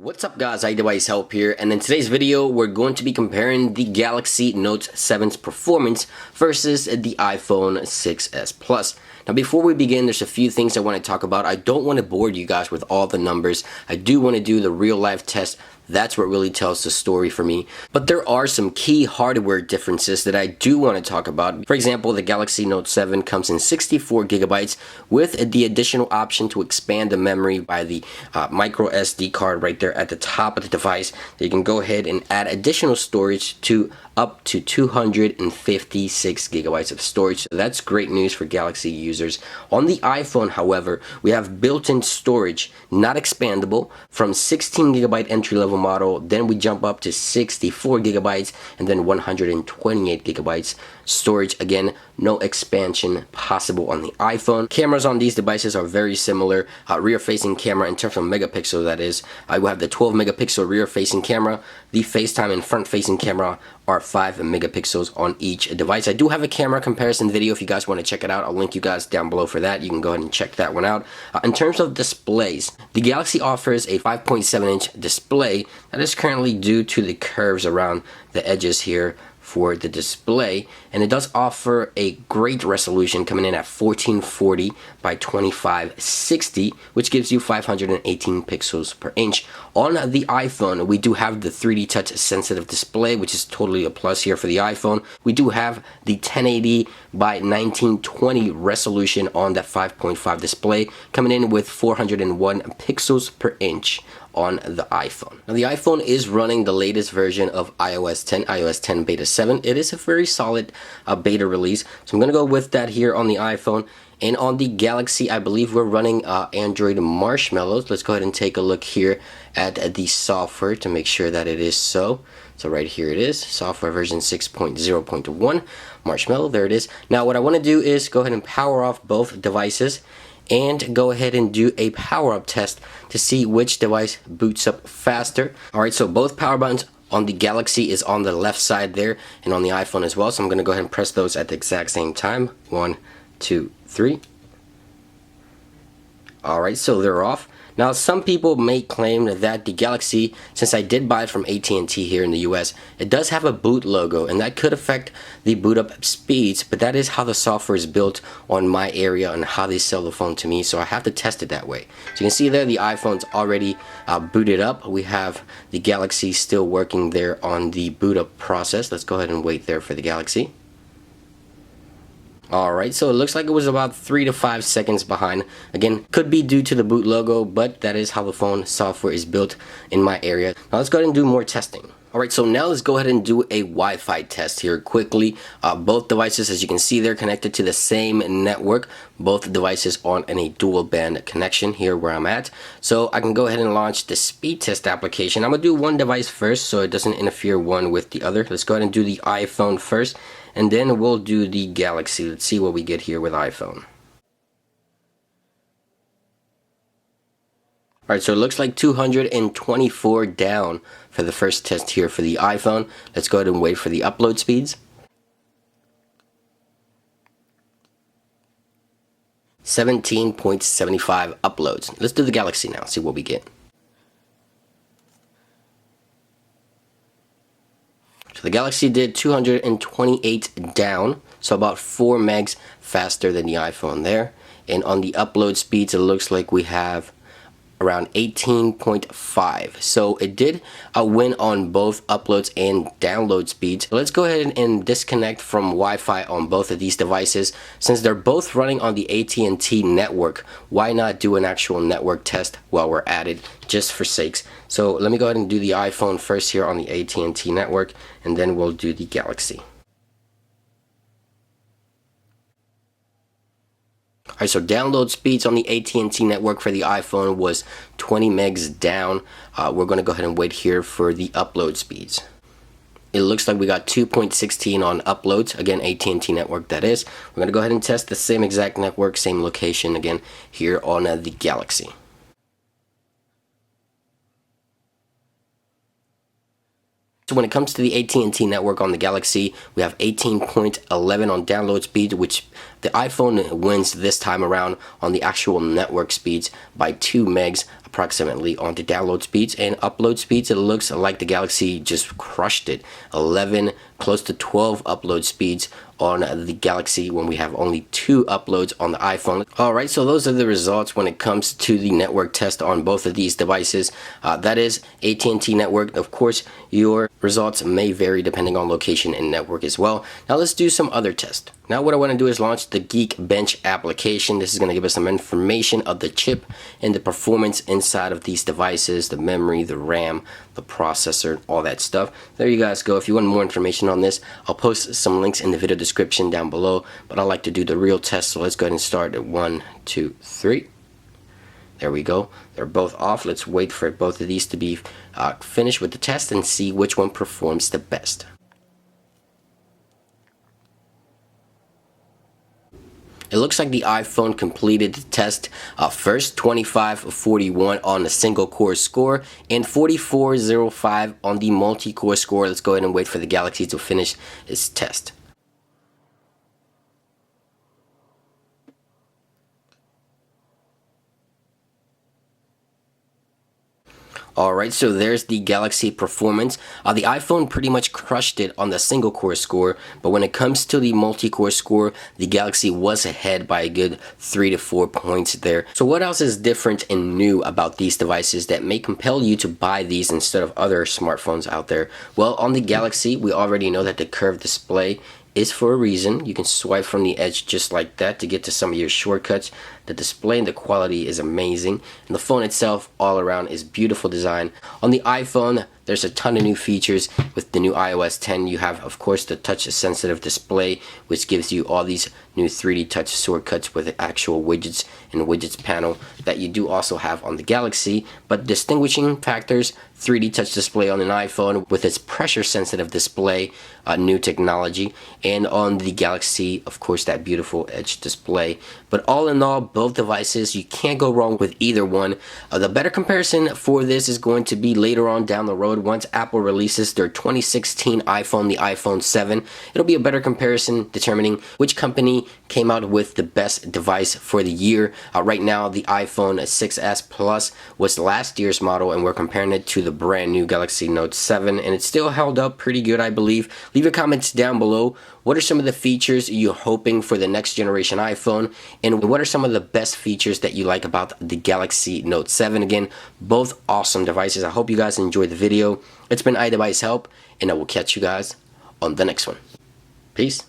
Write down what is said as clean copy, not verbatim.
What's up guys, iDevice Help here, and in today's video we're going to be comparing the Galaxy Note 7's performance versus the iPhone 6s Plus. Now before we begin, there's a few things I want to talk about. I don't want to bore you guys with all the numbers. I do want to do the real life test. That's what really tells the story for me. But there are some key hardware differences that I do want to talk about. For example, the Galaxy Note 7 comes in 64 gigabytes with the additional option to expand the memory by the micro SD card right there at the top of the device. You can go ahead and add additional storage to up to 256 gigabytes of storage. So that's great news for Galaxy users. On the iPhone, however, we have built-in storage, not expandable, from 16 gigabyte entry-level model, then we jump up to 64 gigabytes and then 128 gigabytes storage. Again, no expansion possible on the iPhone. Cameras on these devices are very similar. Rear facing camera in terms of megapixel, that is, I will have the 12 megapixel rear facing camera. The FaceTime and front facing camera are 5 megapixels on each device. I do have a camera comparison video if you guys want to check it out. I'll link you guys down below for that. You can go ahead and check that one out. In terms of displays, the Galaxy offers a 5.7-inch display that is currently due to the curves around the edges here for the display, and it does offer a great resolution coming in at 1440 by 2560, which gives you 518 pixels per inch. On the iPhone, we do have the 3D touch sensitive display, which is totally a plus here for the iPhone. We do have the 1080 by 1920 resolution on that 5.5 display, coming in with 401 pixels per inch on the iPhone. Now the iPhone is running the latest version of iOS 10, iOS 10 Beta 7. It is a very solid beta release, so I'm going to go with that here on the iPhone. And on the Galaxy, I believe we're running Android Marshmallows. Let's go ahead and take a look here at the software to make sure that it is so. So right here it is, software version 6.0.1, Marshmallow, there it is. Now what I want to do is go ahead and power off both devices and go ahead and do a Powerup test to see which device boots up faster. Alright, so both power buttons on the Galaxy is on the left side there, and on the iPhone as well. So I'm going to go ahead and press those at the exact same time. 1, 2, 3. Alright, so they're off. Now some people may claim that the Galaxy, since I did buy it from AT&T here in the US, it does have a boot logo, and that could affect the boot up speeds, but that is how the software is built on my area and how they sell the phone to me, so I have to test it that way. So you can see there the iPhone's already booted up. We have the Galaxy still working there on the boot up process. Let's go ahead and wait there for the Galaxy. Alright, so it looks like it was about 3 to 5 seconds behind. Again, could be due to the boot logo, but that is how the phone software is built in my area. Now let's go ahead and do more testing. Alright, so now let's go ahead and do a Wi-Fi test here quickly. Both devices, as you can see, they're connected to the same network. Both devices on a dual band connection here where I'm at. So I can go ahead and launch the speed test application. I'm going to do one device first so it doesn't interfere one with the other. Let's go ahead and do the iPhone first, and then we'll do the Galaxy. Let's see what we get here with iPhone. Alright, so it looks like 224 down for the first test here for the iPhone. Let's go ahead and wait for the upload speeds. 17.75 uploads. Let's do the Galaxy now, see what we get. So the Galaxy did 228 down, so about 4 megs faster than the iPhone there. And on the upload speeds, it looks like we have around 18.5. So it did win on both uploads and download speeds. Let's go ahead and disconnect from Wi-Fi on both of these devices. Since they're both running on the AT&T network, why not do an actual network test while we're at it, just for sakes. So let me go ahead and do the iPhone first here on the AT&T network, and then we'll do the Galaxy. Alright, so download speeds on the AT&T network for the iPhone was 20 megs down. We're going to go ahead and wait here for the upload speeds. It looks like we got 2.16 on uploads. Again, AT&T network that is. We're going to go ahead and test the same exact network, same location again here on the Galaxy. So when it comes to the AT&T network on the Galaxy, we have 18.11 on download speed, which the iPhone wins this time around on the actual network speeds by 2 megs approximately on the download speeds, and upload speeds, it looks like the Galaxy just crushed it. 11, close to 12 upload speeds on the Galaxy when we have only 2 uploads on the iPhone. Alright, so those are the results when it comes to the network test on both of these devices. That is AT&T network. Of course, your results may vary depending on location and network as well. Now let's do some other tests. Now what I want to do is launch the Geekbench application. This is going to give us some information of the chip and the performance inside of these devices, the memory, the RAM, the processor, all that stuff. There you guys go. If you want more information on this, I'll post some links in the video description down below, but I like to do the real test, so let's go ahead and start at 1, 2, 3. There we go. They're both off. Let's wait for both of these to be finished with the test and see which one performs the best. It looks like the iPhone completed the test first, 2541 on the single core score and 4405 on the multi-core score. Let's go ahead and wait for the Galaxy to finish its test. Alright, so there's the Galaxy performance. The iPhone pretty much crushed it on the single core score, but when it comes to the multi-core score, the Galaxy was ahead by a good 3 to 4 points there. So what else is different and new about these devices that may compel you to buy these instead of other smartphones out there? Well, on the Galaxy, we already know that the curved display is for a reason. You can swipe from the edge just like that to get to some of your shortcuts. The display and the quality is amazing, and the phone itself all around is beautiful design. On the iPhone, there's a ton of new features. With the new iOS 10, you have, of course, the touch sensitive display, which gives you all these new 3D touch shortcuts with the actual widgets and widgets panel that you do also have on the Galaxy. But distinguishing factors, 3D touch display on an iPhone with its pressure sensitive display, new technology, and on the Galaxy, of course, that beautiful edge display. But all in all, both devices, you can't go wrong with either one. The better comparison for this is going to be later on down the road once Apple releases their 2016 iPhone, the iPhone 7. It'll be a better comparison determining which company came out with the best device for the year. Right now, the iPhone 6s Plus was last year's model, and we're comparing it to the brand new Galaxy Note 7, and it still held up pretty good, I believe. Leave your comments down below. What are some of the features you're hoping for the next generation iPhone, and what are some of the best features that you like about the Galaxy Note 7? Again, both awesome devices. I hope you guys enjoyed the video. It's been iDevice Help, and I will catch you guys on the next one. Peace.